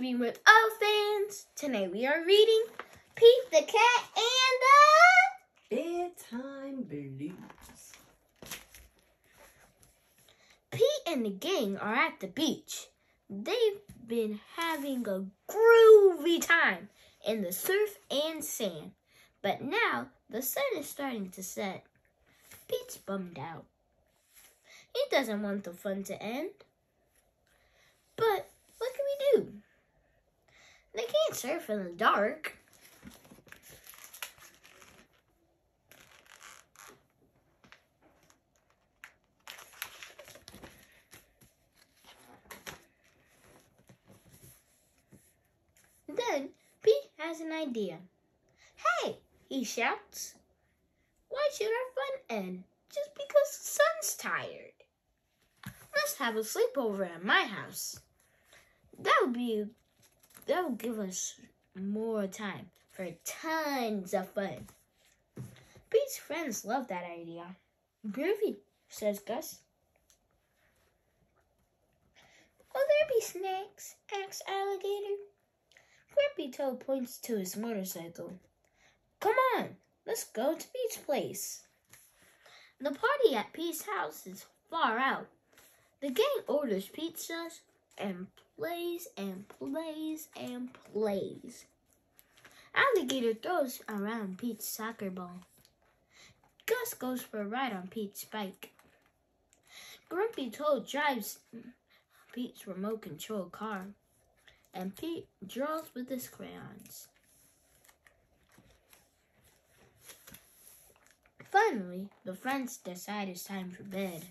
reading with all fans. Tonight we are reading Pete the Cat and the Bedtime Blues. Pete and the gang are at the beach. They've been having a groovy time in the surf and sand. But now the sun is starting to set. Pete's bummed out. He doesn't want the fun to end. But what can we do? They can't surf in the dark. Then Pete has an idea. Hey, he shouts. Why should our fun end just because the sun's tired? Let's have a sleepover at my house. That'll give us more time for tons of fun. Pete's friends love that idea. Groovy, says Gus. Will there be snacks? Asks Alligator. Grumpy Toad points to his motorcycle. Come on, let's go to Pete's place. The party at Pete's house is far out. The gang orders pizzas and plays and plays and plays. Alligator throws around Pete's soccer ball. Gus goes for a ride on Pete's bike. Grumpy Toad drives Pete's remote control car. And Pete draws with his crayons. Finally, the friends decide it's time for bed.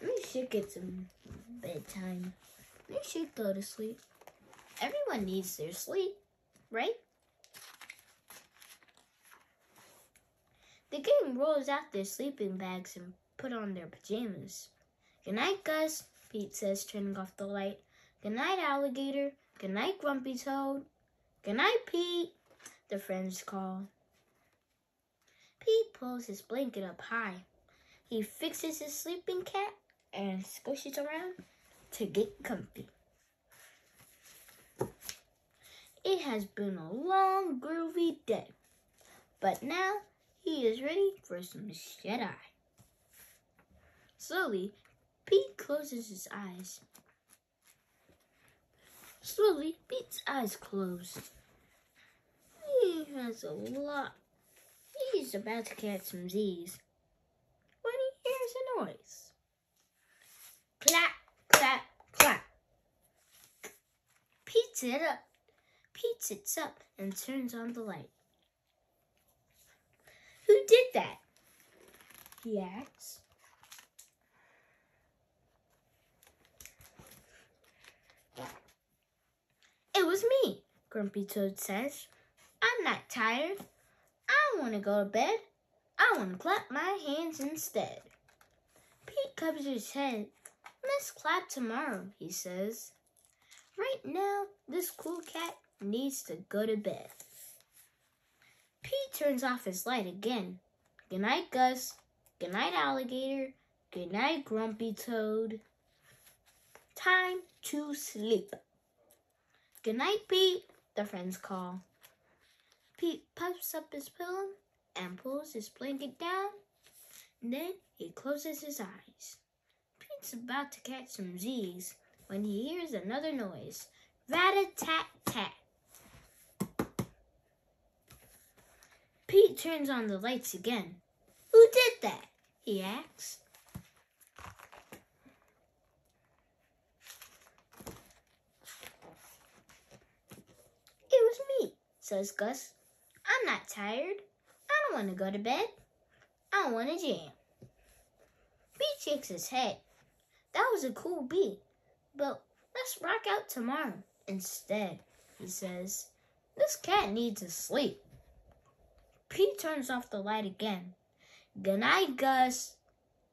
We should get some bedtime. We should go to sleep. Everyone needs their sleep, right? The gang rolls out their sleeping bags and put on their pajamas. Good night, Gus, Pete says, turning off the light. Good night, Alligator. Good night, Grumpy Toad. Good night, Pete, the friends call. Pete pulls his blanket up high. He fixes his sleeping cat and squishes around to get comfy. It has been a long, groovy day, but now he is ready for some shut-eye. Slowly, Pete closes his eyes. Slowly, Pete's eyes close. He has a lot. He's about to catch some Z's when he hears a noise. Clap, clap, clap. Pete sits up and turns on the light. Who did that? He asks. It was me, Grumpy Toad says. I'm not tired. I want to go to bed. I want to clap my hands instead. Pete covers his head. Let's clap tomorrow, he says. Right now, this cool cat needs to go to bed. Pete turns off his light again. Good night, Gus. Good night, Alligator. Good night, Grumpy Toad. Time to sleep. Good night, Pete, the friends call. Pete puffs up his pillow and pulls his blanket down. Then he closes his eyes. Pete's about to catch some Z's when he hears another noise. Rat-a-tat-tat. Pete turns on the lights again. Who did that? He asks. It was me, says Gus. I'm not tired. I don't want to go to bed. I want to jam. Pete shakes his head. That was a cool beat, but let's rock out tomorrow instead, he says. This cat needs to sleep. Pete turns off the light again. Good night, Gus.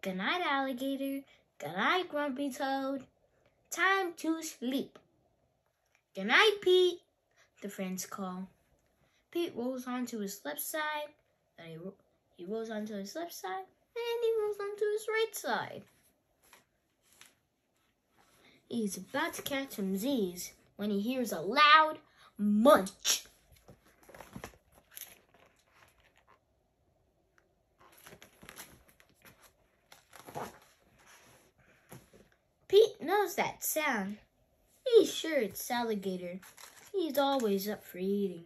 Good night, Alligator. Good night, Grumpy Toad. Time to sleep. Good night, Pete, the friends call. Pete rolls onto his left side, then he rolls onto his left side, and he rolls onto his right side. He's about to catch some Z's when he hears a loud munch. Pete knows that sound. He's sure it's alligator. He's always up for eating.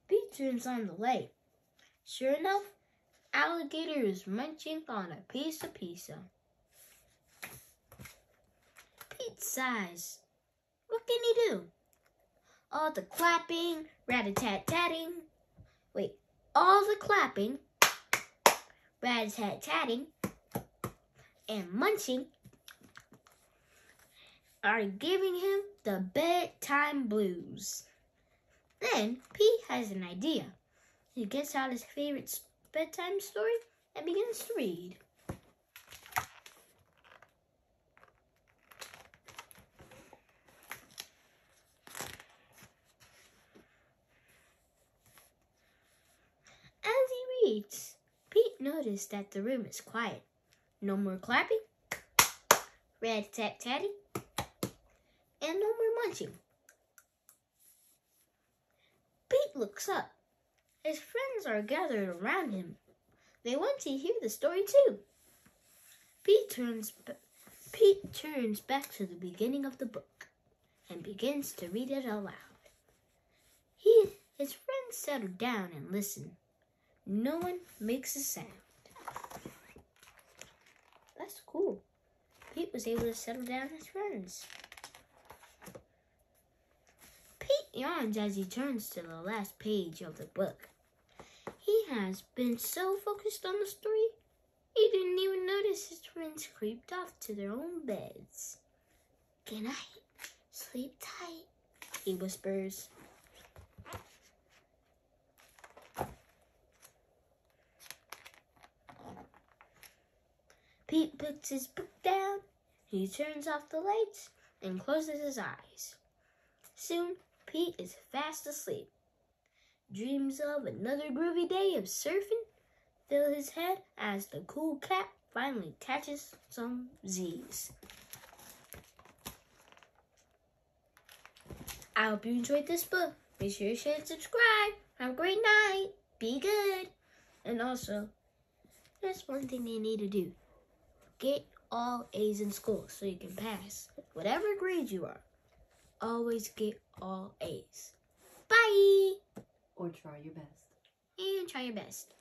Pete turns on the light. Sure enough, alligator is munching on a piece of pizza. Pete sighs. What can he do? All the clapping, rat-a-tat-tatting. All the clapping, rat-a-tat-tatting, and munching are giving him the bedtime blues. Then Pete has an idea. He gets out his favorite bedtime story and begins to read. As he reads, Pete noticed that the room is quiet. No more clapping, rat-a-tat-tatting, and no more munching. Pete looks up. His friends are gathered around him. They want to hear the story too. Pete turns back to the beginning of the book and begins to read it aloud. His friends settle down and listen. No one makes a sound. That's cool. Pete was able to settle down his friends. Pete yawns as he turns to the last page of the book. He has been so focused on the story, he didn't even notice his friends creeped off to their own beds. "Good night, sleep tight," he whispers. Pete puts his book down, he turns off the lights, and closes his eyes. Soon, Pete is fast asleep. Dreams of another groovy day of surfing fill his head as the cool cat finally catches some Z's. I hope you enjoyed this book. Be sure to share and subscribe. Have a great night. Be good. And also, there's one thing you need to do. Get all A's in school so you can pass whatever grade you are. Always get all A's. Bye! Or try your best. And try your best.